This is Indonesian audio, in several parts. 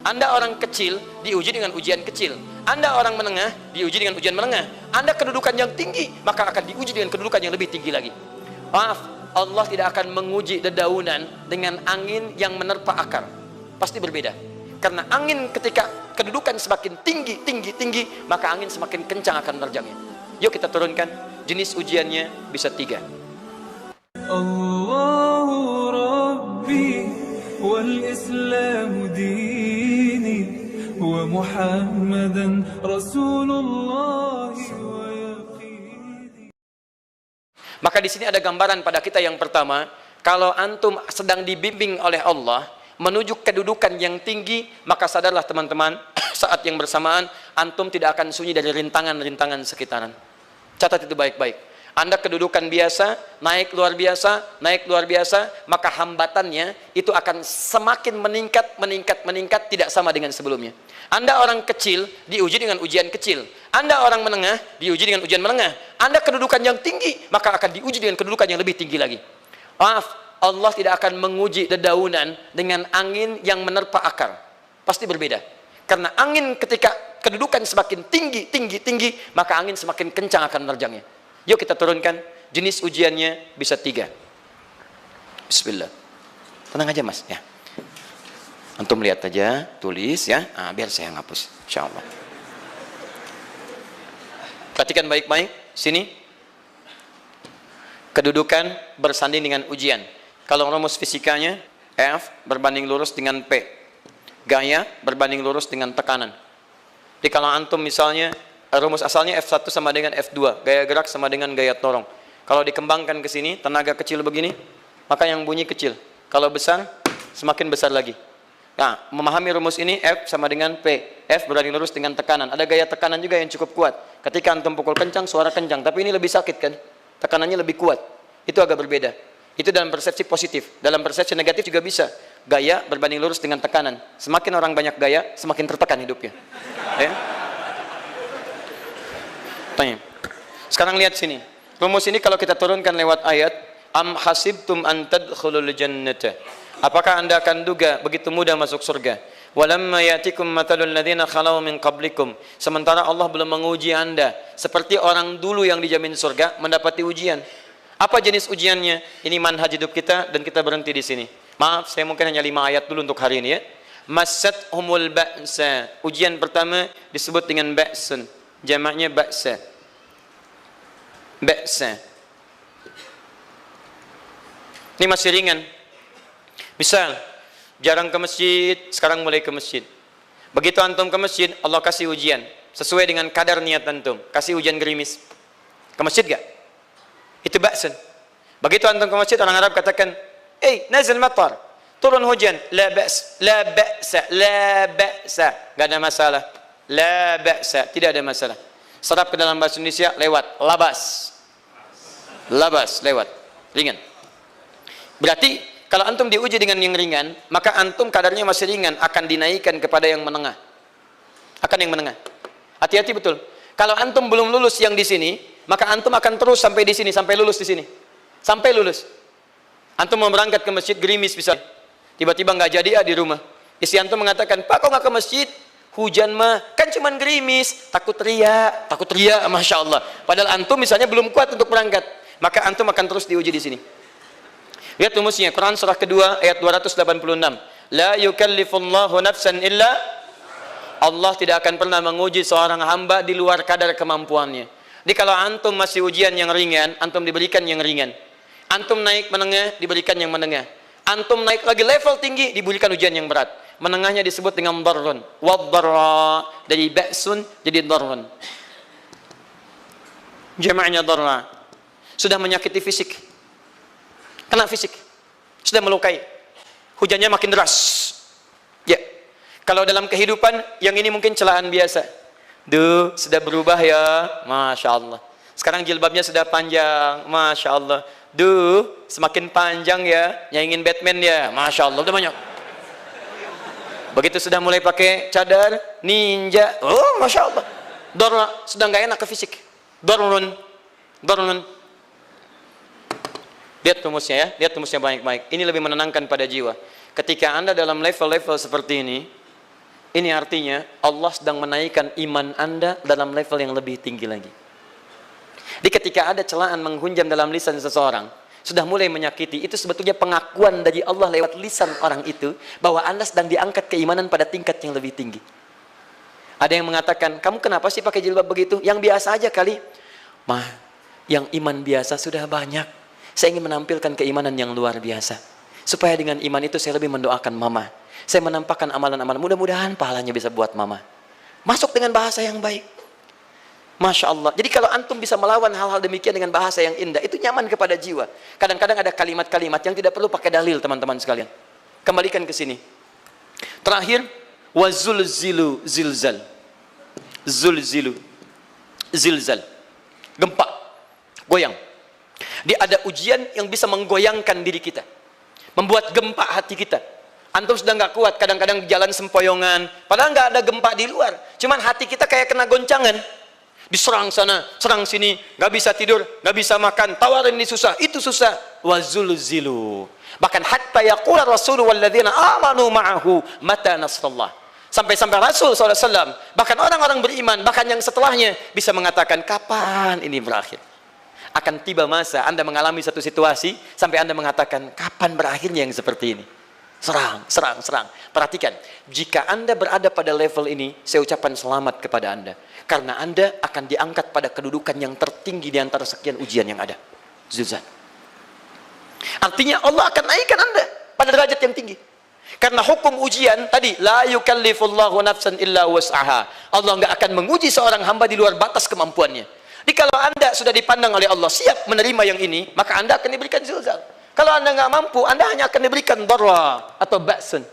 Anda orang kecil diuji dengan ujian kecil. Anda orang menengah diuji dengan ujian menengah. Anda kedudukan yang tinggi, maka akan diuji dengan kedudukan yang lebih tinggi lagi. Maaf, Allah tidak akan menguji dedaunan dengan angin yang menerpa akar. Pasti berbeda. Karena angin ketika kedudukan semakin tinggi, maka angin semakin kencang akan menerjangnya. Yuk kita turunkan. Jenis ujiannya bisa 3. Allahu Rabbi wal Islam dini wa Muhammadan Rasulullah wa yaqini. Maka di sini ada gambaran pada kita yang pertama, kalau antum sedang dibimbing oleh Allah menuju kedudukan yang tinggi, maka sadarlah teman-teman, saat yang bersamaan antum tidak akan sunyi dari rintangan-rintangan sekitaran. Catat itu baik-baik. Anda kedudukan biasa, naik luar biasa, maka hambatannya itu akan semakin meningkat, tidak sama dengan sebelumnya. Anda orang kecil diuji dengan ujian kecil. Anda orang menengah diuji dengan ujian menengah. Anda kedudukan yang tinggi, maka akan diuji dengan kedudukan yang lebih tinggi lagi. Maaf, Allah tidak akan menguji dedaunan dengan angin yang menerpa akar. Pasti berbeda. Karena angin ketika kedudukan semakin tinggi, maka angin semakin kencang akan menerjangnya. Yuk kita turunkan. Jenis ujiannya bisa 3. Bismillah. Tenang aja mas ya. Antum lihat aja, tulis ya. Biar saya ngapus, insyaallah. Perhatikan baik-baik. Sini. Kedudukan bersanding dengan ujian. Kalau rumus fisikanya, F berbanding lurus dengan P. Gaya berbanding lurus dengan tekanan. Jadi kalau antum misalnya, rumus asalnya F1 sama dengan F2. Gaya gerak sama dengan gaya dorong. Kalau dikembangkan ke sini, tenaga kecil begini, maka yang bunyi kecil. Kalau besar, semakin besar lagi. Nah, memahami rumus ini, F sama dengan P. F berbanding lurus dengan tekanan. Ada gaya tekanan juga yang cukup kuat. Ketika antum pukul kencang, suara kencang. Tapi ini lebih sakit kan? Tekanannya lebih kuat. Itu agak berbeda. Itu dalam persepsi positif. Dalam persepsi negatif juga bisa. Gaya berbanding lurus dengan tekanan. Semakin orang banyak gaya, semakin tertekan hidupnya. Ya? Tanya. Sekarang lihat sini. Rumus ini kalau kita turunkan lewat ayat, am hasibtum an tadkhulul jannata. Apakah Anda akan duga begitu mudah masuk surga? Walamma yatikum matalul ladzina khalau min qablikum. Sementara Allah belum menguji Anda seperti orang dulu yang dijamin surga mendapati ujian. Apa jenis ujiannya? Ini manhaj hidup kita dan kita berhenti di sini. Maaf, saya mungkin hanya 5 ayat dulu untuk hari ini ya. Massathumul ba'sa. Ujian pertama disebut dengan ba'sun. Jamaknya ba'sa. Ba'sa. Ini masih ringan. Misal, jarang ke masjid, sekarang mulai ke masjid. Begitu antum ke masjid, Allah kasih ujian. Sesuai dengan kadar niat antum. Kasih ujian gerimis. Ke masjid gak? Itu ba'sun. Begitu antum ke masjid, orang Arab katakan, nazil matar. Turun hujan. La ba'sa. Gak ada masalah. La ba'sa. Tidak ada masalah. Serap ke dalam bahasa Indonesia, lewat. Labas, lewat. Ringan. Berarti, kalau antum diuji dengan yang ringan, maka antum kadarnya masih ringan, akan dinaikkan kepada yang menengah. Akan yang menengah. Hati-hati betul. Kalau antum belum lulus yang di sini, maka antum akan terus sampai di sini, sampai lulus di sini. Sampai lulus. Antum mau berangkat ke masjid, gerimis bisa. Tiba-tiba nggak jadi di rumah. Istri antum mengatakan, Pak kok nggak ke masjid? Hujan mah, kan cuman gerimis. Takut teriak, Masya Allah. Padahal antum misalnya belum kuat untuk berangkat. Maka antum akan terus diuji di sini. Lihat rumusnya, Quran surah kedua ayat 286. La yukallifullahu nafsan illa. Allah tidak akan pernah menguji seorang hamba di luar kadar kemampuannya. Jadi kalau antum masih ujian yang ringan, antum diberikan yang ringan. Antum naik menengah, diberikan yang menengah. Antum naik lagi level tinggi, diberikan ujian yang berat. Menengahnya disebut dengan darrun. Waddarra. Dari ba'sun jadi darrun. Jamaknya darra. Sudah menyakiti fisik. Kena fisik. Sudah melukai. Hujannya makin deras. Ya. Kalau dalam kehidupan, yang ini mungkin celaan biasa. Sudah berubah ya. Masya Allah. Sekarang jilbabnya sudah panjang. Masya Allah. Semakin panjang ya. Yang ingin Batman ya. Masya Allah. Udah banyak. Begitu sudah mulai pakai cadar, ninja. Oh, Masya Allah. Darra. Sudah nggak enak ke fisik. Darrun. Lihat rumusnya ya. Lihat rumusnya baik-baik. Ini lebih menenangkan pada jiwa. Ketika Anda dalam level-level seperti ini, Ini artinya Allah sedang menaikkan iman Anda dalam level yang lebih tinggi lagi. Jadi ketika ada celaan menghunjam dalam lisan seseorang, sudah mulai menyakiti, itu sebetulnya pengakuan dari Allah lewat lisan orang itu, bahwa Anda sedang diangkat keimanan pada tingkat yang lebih tinggi. Ada yang mengatakan, kamu kenapa sih pakai jilbab begitu? Yang biasa aja kali. Mah, yang iman biasa sudah banyak. Saya ingin menampilkan keimanan yang luar biasa. Supaya dengan iman itu saya lebih mendoakan mama. Saya menampakkan amalan-amalan, mudah-mudahan pahalanya bisa buat mama. Masuk dengan bahasa yang baik. Masya Allah. Jadi kalau antum bisa melawan hal-hal demikian dengan bahasa yang indah, itu nyaman kepada jiwa. Kadang-kadang ada kalimat-kalimat yang tidak perlu pakai dalil, teman-teman sekalian. Kembalikan ke sini. Terakhir, wazulzilu zilzal. Zulzilu zilzal. Gempa, goyang. Dia ada ujian yang bisa menggoyangkan diri kita, membuat gempa hati kita. Antum sudah nggak kuat, kadang-kadang jalan sempoyongan, padahal nggak ada gempa di luar, cuman hati kita kayak kena goncangan. Diserang sana, serang sini, nggak bisa tidur, nggak bisa makan, tawarin ini susah, itu susah. Wazulzilu. Bahkan hatta yaqula Rasulullah walladzina amanu ma'ahu mata nasrullah. Sampai-sampai Rasul SAW, bahkan orang-orang beriman, bahkan yang setelahnya bisa mengatakan, kapan ini berakhir? Akan tiba masa Anda mengalami satu situasi sampai Anda mengatakan, kapan berakhirnya yang seperti ini? Serang, serang, serang. Perhatikan, jika Anda berada pada level ini, saya ucapkan selamat kepada Anda. Karena Anda akan diangkat pada kedudukan yang tertinggi di antara sekian ujian yang ada. Zilzal. Artinya Allah akan naikkan Anda pada derajat yang tinggi. Karena hukum ujian tadi, la yukallifullahu nafsan illa wus'aha. Allah nggak akan menguji seorang hamba di luar batas kemampuannya. Jadi kalau Anda sudah dipandang oleh Allah siap menerima yang ini, maka Anda akan diberikan zilzal. Kalau Anda nggak mampu, Anda hanya akan diberikan darra atau ba'sun.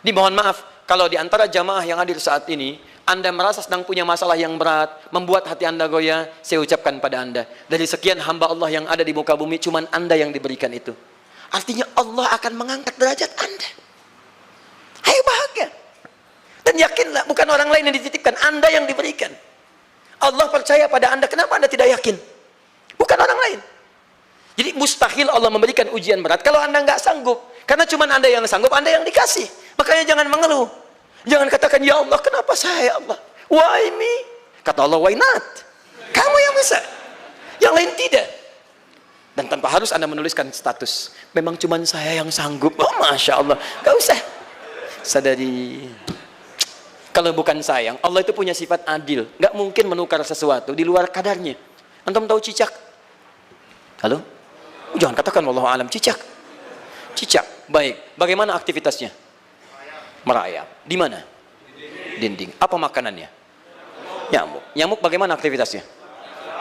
Dimohon maaf, kalau di antara jamaah yang hadir saat ini, Anda merasa sedang punya masalah yang berat, membuat hati Anda goyah, saya ucapkan pada Anda, dari sekian hamba Allah yang ada di muka bumi, cuman Anda yang diberikan itu. Artinya Allah akan mengangkat derajat Anda. Ayo bahagia. Dan yakinlah, bukan orang lain yang dititipkan, Anda yang diberikan. Allah percaya pada Anda, kenapa Anda tidak yakin? Bukan orang lain. Jadi mustahil Allah memberikan ujian berat kalau Anda nggak sanggup. Karena cuma Anda yang sanggup, Anda yang dikasih. Makanya jangan mengeluh. Jangan katakan, ya Allah, kenapa saya, ya Allah? Why me? Kata Allah, why not? Kamu yang bisa. Yang lain tidak. Dan tanpa harus Anda menuliskan status. Memang cuma saya yang sanggup. Oh, Masya Allah. Gak usah. Sadari. Kalau bukan sayang, Allah itu punya sifat adil. Gak mungkin menukar sesuatu di luar kadarnya. Antum tahu cicak? Halo? Jangan katakan wallahu alam, cicak. Cicak, baik. Bagaimana aktivitasnya? Merayap. Di mana? Dinding. Apa makanannya? Nyamuk. Nyamuk bagaimana aktivitasnya?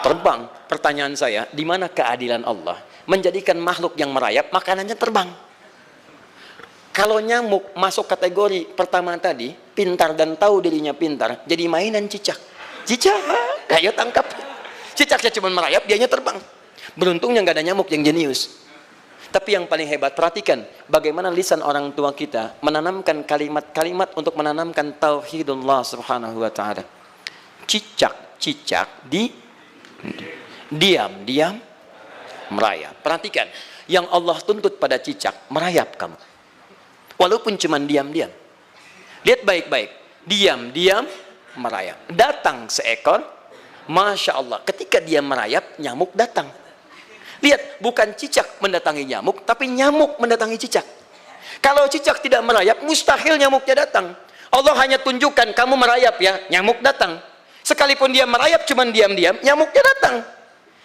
Terbang. Pertanyaan saya, di mana keadilan Allah menjadikan makhluk yang merayap makanannya terbang? Kalau nyamuk masuk kategori pertama tadi, pintar dan tahu dirinya pintar, jadi mainan cicak. Cicak, ayo tangkap. Cicaknya cuma merayap, dianya terbang. Beruntungnya nggak ada nyamuk yang jenius. Tapi yang paling hebat, perhatikan bagaimana lisan orang tua kita menanamkan kalimat-kalimat untuk menanamkan tauhidullah subhanahu wa ta'ala. Cicak diam merayap. Perhatikan, yang Allah tuntut pada cicak, merayap kamu. Walaupun cuma diam-diam. Lihat baik-baik, diam merayap. Datang seekor, Masya Allah, ketika dia merayap, nyamuk datang. Lihat, bukan cicak mendatangi nyamuk, tapi nyamuk mendatangi cicak. Kalau cicak tidak merayap, mustahil nyamuknya datang. Allah hanya tunjukkan, kamu merayap ya, nyamuk datang. Sekalipun dia merayap, cuman diam-diam, nyamuknya datang.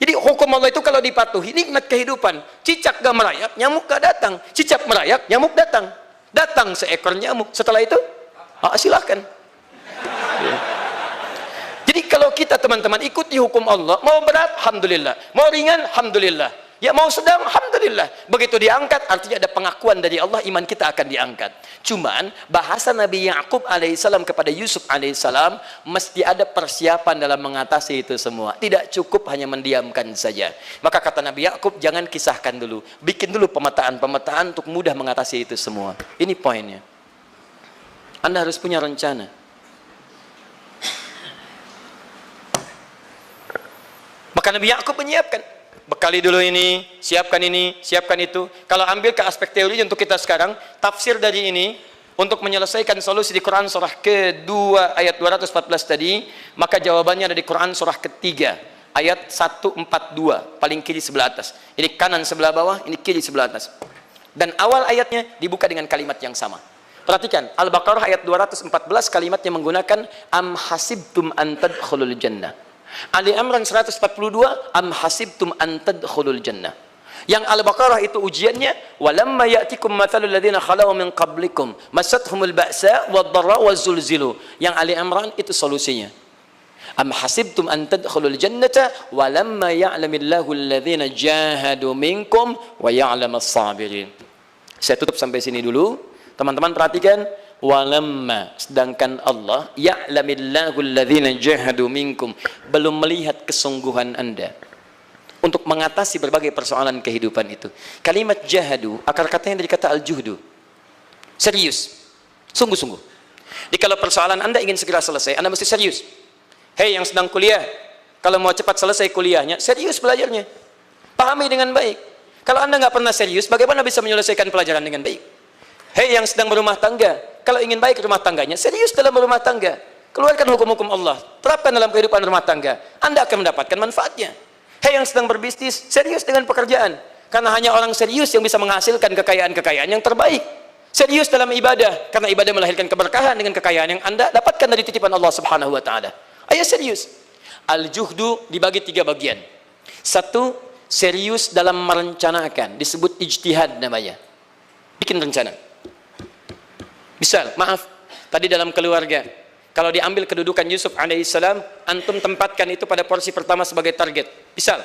Jadi hukum Allah itu kalau dipatuhi, nikmat kehidupan. Cicak gak merayap, nyamuk gak datang. Cicak merayap, nyamuk datang. Datang seekor nyamuk. Setelah itu, silakan. Jadi kalau kita teman-teman ikuti hukum Allah, mau berat, alhamdulillah. Mau ringan, alhamdulillah. Ya mau sedang, alhamdulillah. Begitu diangkat, artinya ada pengakuan dari Allah, iman kita akan diangkat. Cuman, bahasa Nabi Ya'qub alaihissalam kepada Yusuf alaihissalam, mesti ada persiapan dalam mengatasi itu semua. Tidak cukup hanya mendiamkan saja. Maka kata Nabi Ya'qub, jangan kisahkan dulu. Bikin dulu pemetaan-pemetaan untuk mudah mengatasi itu semua. Ini poinnya. Anda harus punya rencana. Maka Nabi Ya'qub menyiapkan, bekali dulu ini, siapkan itu. Kalau ambil ke aspek teori untuk kita sekarang, tafsir dari ini, untuk menyelesaikan solusi di Quran surah kedua ayat 214 tadi, maka jawabannya ada di Quran surah ketiga ayat 142, paling kiri sebelah atas. Ini kanan sebelah bawah, ini kiri sebelah atas. Dan awal ayatnya dibuka dengan kalimat yang sama. Perhatikan, Al-Baqarah ayat 214 kalimatnya menggunakan am hasibtum an tadkhulul jannah. Ali Imran 142 am hasibtum an tadkhulul jannah. Yang Al-Baqarah itu ujiannya, walamma ya'tikum mathalul ladzina khalau min qablikum masathumul ba'sa wad-dharra wazulzilu. Yang Ali Imran itu solusinya. Am hasibtum an tadkhulul jannata walamma ya'lamillahu alladzina jahadu minkum wa ya'lamas sabirin. Saya tutup sampai sini dulu. Teman-teman perhatikan, walamma, sedangkan Allah ya'lamillahu alladzina jahadu minkum, belum melihat kesungguhan Anda untuk mengatasi berbagai persoalan kehidupan itu. Kalimat jahadu, akar katanya dari kata al-juhdu. Serius. Sungguh-sungguh. Jadi kalau persoalan Anda ingin segera selesai, Anda mesti serius. Hei yang sedang kuliah, kalau mau cepat selesai kuliahnya, serius belajarnya. Pahami dengan baik. Kalau Anda nggak pernah serius, bagaimana bisa menyelesaikan pelajaran dengan baik? Hei yang sedang berumah tangga, kalau ingin baik rumah tangganya, serius dalam berumah tangga. Keluarkan hukum-hukum Allah, terapkan dalam kehidupan rumah tangga. Anda akan mendapatkan manfaatnya. Hei yang sedang berbisnis, serius dengan pekerjaan. Karena hanya orang serius yang bisa menghasilkan kekayaan-kekayaan yang terbaik. Serius dalam ibadah, karena ibadah melahirkan keberkahan dengan kekayaan yang Anda dapatkan dari titipan Allah Subhanahu wa taala. Ayo serius. Al-juhdu dibagi 3 bagian. 1, serius dalam merencanakan, disebut ijtihad namanya. Bikin rencana. Misal, maaf, tadi dalam keluarga, kalau diambil kedudukan Yusuf alaihissalam, antum tempatkan itu pada porsi pertama sebagai target. Misal,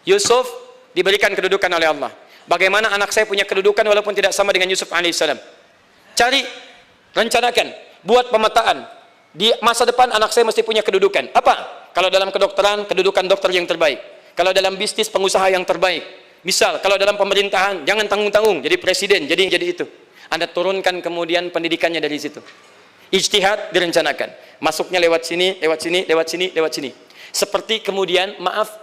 Yusuf diberikan kedudukan oleh Allah. Bagaimana anak saya punya kedudukan walaupun tidak sama dengan Yusuf alaihissalam? Cari, rencanakan, buat pemetaan. Di masa depan anak saya mesti punya kedudukan. Apa? Kalau dalam kedokteran, kedudukan dokter yang terbaik. Kalau dalam bisnis, pengusaha yang terbaik. Misal, kalau dalam pemerintahan, jangan tanggung-tanggung, jadi presiden, jadi itu. Anda turunkan kemudian pendidikannya dari situ. Ijtihad direncanakan. Masuknya lewat sini, lewat sini, lewat sini, lewat sini. Seperti kemudian, maaf,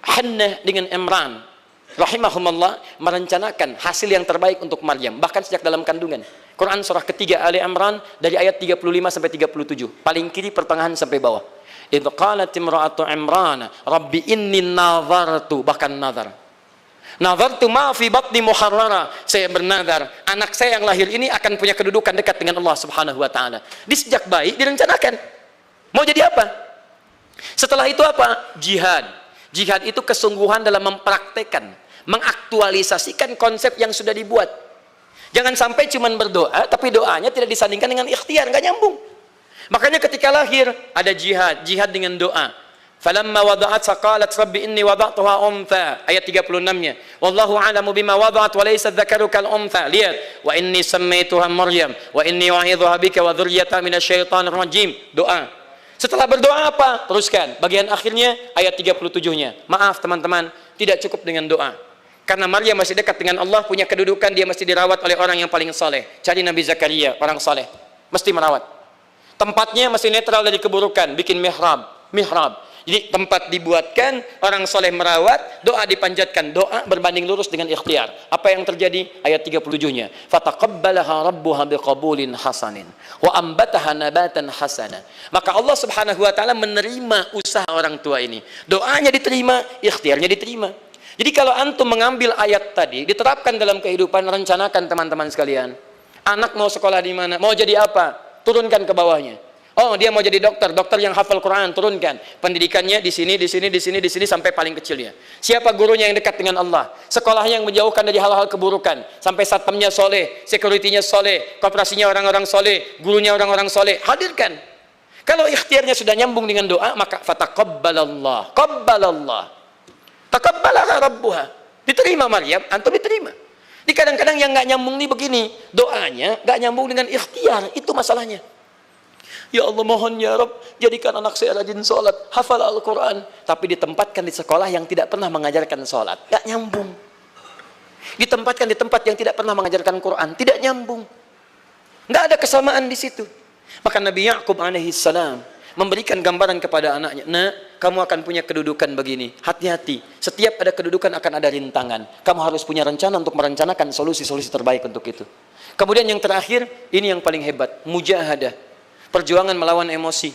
Hannah dengan Imran rahimahumullah merencanakan hasil yang terbaik untuk Maryam, bahkan sejak dalam kandungan. Quran surah ketiga Ali Imran dari ayat 35 sampai 37, paling kiri pertengahan sampai bawah. Idz qalat imra'atu Imran rabbi inni nazartu, bahkan nazar. Nazartu ma fi batni muharrara, saya bernazar anak saya yang lahir ini akan punya kedudukan dekat dengan Allah Subhanahu wa taala. Di sejak bayi direncanakan. Mau jadi apa? Setelah itu apa? Jihad. Jihad itu kesungguhan dalam mempraktekkan, mengaktualisasikan konsep yang sudah dibuat. Jangan sampai cuma berdoa tapi doanya tidak disandingkan dengan ikhtiar, nggak nyambung. Makanya ketika lahir ada jihad, jihad dengan doa. Falamma wada'at saqalat rabbi inni wada'tuha untha, ayat 36-nya. Wallahu a'lamu bima wada'at wa laysa dzakaru kal untha. Lihat, wa inni sammaituha Maryam wa inni wa'idhuha bika wa dzurriyyataha minasyaitonir rajim. Doa. Setelah berdoa apa? Teruskan. Bagian akhirnya ayat 37-nya. Maaf teman-teman, tidak cukup dengan doa. Karena Maryam masih dekat dengan Allah, punya kedudukan, dia mesti dirawat oleh orang yang paling saleh. Cari Nabi Zakaria, orang saleh. Mesti merawat. Tempatnya mesti netral dari keburukan, bikin mihrab. Jadi tempat dibuatkan, orang soleh merawat, doa dipanjatkan, doa berbanding lurus dengan ikhtiar. Apa yang terjadi? Ayat 37-nya. Fataqabbalaha rabbuha biqabulin hasanin wa ambataha nabatan hasana. Maka Allah Subhanahu wa taala menerima usaha orang tua ini. Doanya diterima, ikhtiarnya diterima. Jadi kalau antum mengambil ayat tadi, diterapkan dalam kehidupan, rencanakan teman-teman sekalian. Anak mau sekolah di mana? Mau jadi apa? Turunkan ke bawahnya. Oh, dia mau jadi dokter, dokter yang hafal Quran, turunkan. Pendidikannya di sini, di sini, di sini, di sini sampai paling kecilnya. Siapa gurunya yang dekat dengan Allah? Sekolahnya yang menjauhkan dari hal-hal keburukan, sampai satpamnya soleh, securitynya soleh, koperasinya orang-orang soleh, gurunya orang-orang soleh. Hadirkan. Kalau ikhtiarnya sudah nyambung dengan doa, maka fataqabbalallah, qabbalallah. Taqabbalaha rabbuha. Diterima Maryam, antum diterima. Di kadang-kadang yang nggak nyambung nih begini, doanya nggak nyambung dengan ikhtiar, itu masalahnya. Ya Allah mohon ya Rabb, jadikan anak saya rajin sholat, hafal Al-Quran, tapi ditempatkan di sekolah yang tidak pernah mengajarkan sholat, gak nyambung. Ditempatkan di tempat yang tidak pernah mengajarkan Quran, tidak nyambung. Gak ada kesamaan di situ. Maka Nabi Ya'qub alaihissalam memberikan gambaran kepada anaknya, "Nak, kamu akan punya kedudukan begini. Hati-hati. Setiap ada kedudukan akan ada rintangan. Kamu harus punya rencana untuk merencanakan solusi-solusi terbaik untuk itu." Kemudian yang terakhir, ini yang paling hebat, mujahadah. Perjuangan melawan emosi.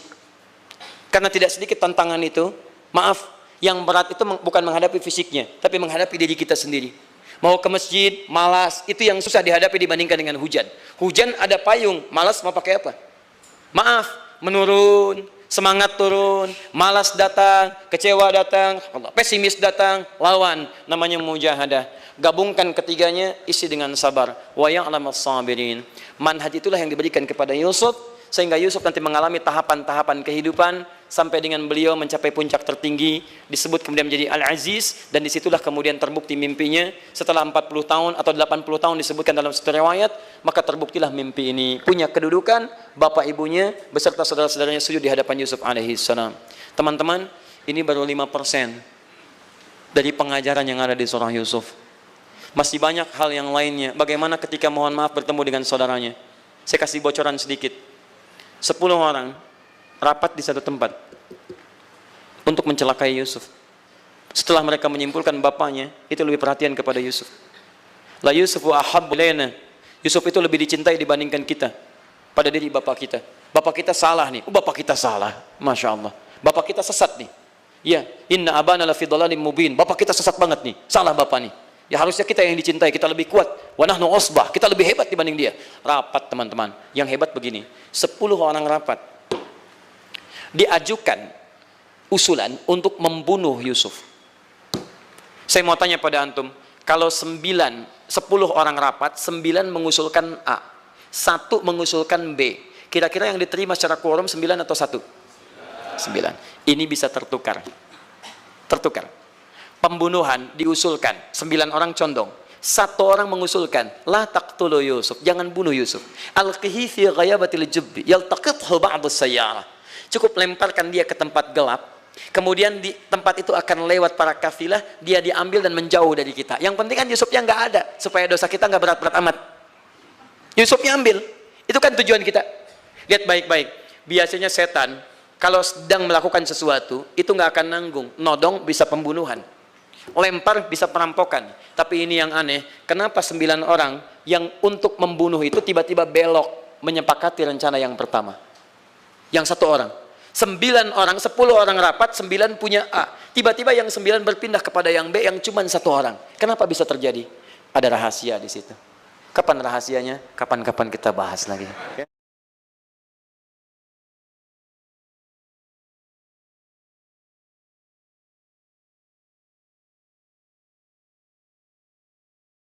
Karena tidak sedikit tantangan itu, maaf, yang berat itu bukan menghadapi fisiknya, tapi menghadapi diri kita sendiri. Mau ke masjid, malas, itu yang susah dihadapi dibandingkan dengan hujan. Hujan ada payung, malas mau pakai apa? Maaf, menurun, semangat turun, malas datang, kecewa datang, pesimis datang, lawan, namanya mujahadah. Gabungkan ketiganya, isi dengan sabar. Wa ya'lamas sabirin. Manhaj itulah yang diberikan kepada Yusuf, sehingga Yusuf nanti mengalami tahapan-tahapan kehidupan sampai dengan beliau mencapai puncak tertinggi, disebut kemudian menjadi Al-Aziz, dan disitulah kemudian terbukti mimpinya setelah 40 tahun atau 80 tahun disebutkan dalam satu riwayat, maka terbuktilah mimpi ini punya kedudukan, bapak ibunya beserta saudara-saudaranya sujud di hadapan Yusuf alaihi salam. Teman-teman, ini baru 5% dari pengajaran yang ada di surah Yusuf. Masih banyak hal yang lainnya. Bagaimana ketika mohon maaf bertemu dengan saudaranya. Saya kasih bocoran sedikit. 10 orang rapat di satu tempat untuk mencelakai Yusuf. Setelah mereka menyimpulkan bapaknya itu lebih perhatian kepada Yusuf. La Yusufu ahabbu ilaina. Yusuf itu lebih dicintai dibandingkan kita pada diri bapak kita. Bapak kita salah nih. Bapak kita salah. Masya Allah. Bapak kita sesat nih. Ya, inna abana lafi dhalalim mubin. Bapak kita sesat banget nih. Salah bapak nih. Ya harusnya kita yang dicintai, kita lebih kuat. Wa nahnu usbah, kita lebih hebat dibanding dia. Rapat teman-teman. Yang hebat begini, 10 orang rapat. Diajukan usulan untuk membunuh Yusuf. Saya mau tanya pada antum, kalau 10 orang rapat, 9 mengusulkan A, 1 mengusulkan B. Kira-kira yang diterima secara quorum 9 atau 1? 9. Ini bisa tertukar. Tertukar. Pembunuhan diusulkan, 9 orang condong, 1 orang mengusulkan, la taqtulu Yusuf, jangan bunuh Yusuf. Alqihi fi ghayabatil jubbi yaltaqithu ba'd as-sayyarah. Cukup lemparkan dia ke tempat gelap. Kemudian di tempat itu akan lewat para kafilah, dia diambil dan menjauh dari kita. Yang penting kan Yusufnya nggak ada, supaya dosa kita nggak berat-berat amat. Yusufnya ambil, itu kan tujuan kita. Lihat baik-baik. Biasanya setan kalau sedang melakukan sesuatu itu nggak akan nanggung, nodong bisa pembunuhan. Lempar bisa perampokan. Tapi ini yang aneh, kenapa 9 orang yang untuk membunuh itu tiba-tiba belok menyepakati rencana yang pertama? Yang 1 orang. 9 orang, 10 orang rapat, 9 punya A. Tiba-tiba yang 9 berpindah kepada yang B yang cuma 1 orang. Kenapa bisa terjadi? Ada rahasia di situ. Kapan rahasianya? Kapan-kapan kita bahas lagi.